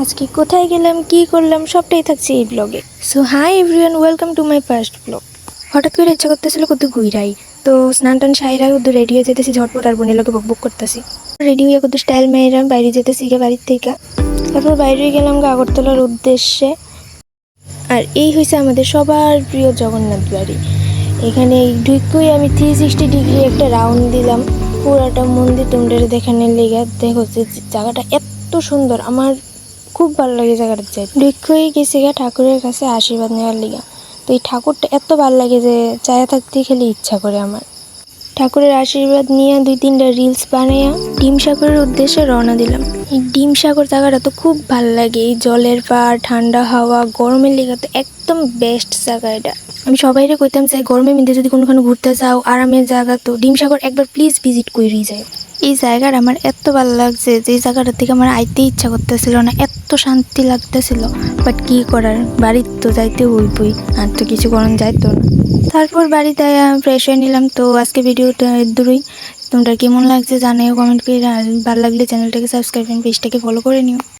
আজকে কোথায় গেলাম কি করলাম সবটাই থাকছে এই ব্লগে। So hi everyone, welcome to my first blog. হঠাৎ করে ইচ্ছা করতেছিল কত ঘুরাই, তো স্নান টান সাইরা কত রেডি হয়ে যেতেছি ঝটপট, আর বোনের লোকে বক করতেছি। রেডি হয়ে কত স্টাইল মেয়েরা বাইরে যেতেছি বাড়ির থেকে। তারপর বাইরে গেলাম আগরতলার উদ্দেশ্যে। আর এই হয়েছে আমাদের সবার প্রিয় জগন্নাথ বাড়ি। এখানে ঢুকই আমি 360 ডিগ্রি একটা রাউন্ড দিলাম পুরাটা মন্দির তোমরা দেখানোর লেগে। দেখো যে জায়গাটা এত সুন্দর, আমার খুব ভালো লাগে জায়গাটা। যাই ঢুকই গেছি গা ঠাকুরের কাছে আশীর্বাদ নেওয়ার লিগা। তো এই ঠাকুরটা এত ভালো লাগে যে চায়া থাকতে খেলে ইচ্ছা করে আমার। ঠাকুরের আশীর্বাদ নিয়ে 2-3টা রিলস বানাইয়া ডিম সাগরের উদ্দেশ্যে রওনা দিলাম। এই ডিম সাগর জায়গাটা তো খুব ভালো লাগে, এই জলের পাড়, ঠান্ডা হাওয়া, গরমের লেগে তো একদম বেস্ট জায়গা এটা। আমি সবাইরে কইতাম চাই গরমের মধ্যে যদি কোনোখানে ঘুরতে যাও আরামের জায়গা, তো ডিম সাগর একবার প্লিজ ভিজিট করেই যায়। এই জায়গাটা আমার এত ভালো লাগছে যে এই জায়গাটার থেকে আমার আইতে ইচ্ছা করতেছিল না, এত শান্তি লাগতেছিল। বাট কি করার, বাড়ির তো যাইতে হইবই, আর তো কিছু করার যাইতো না। তারপর বাড়িতে ফ্রেশ হয়ে নিলাম। তো আজকে ভিডিওটা দূরই, তোমরা কেমন লাগছে জানাও কমেন্ট করে। আর ভালো লাগলে চ্যানেলটাকে সাবস্ক্রাইব, পেজটাকে ফলো করে নিও।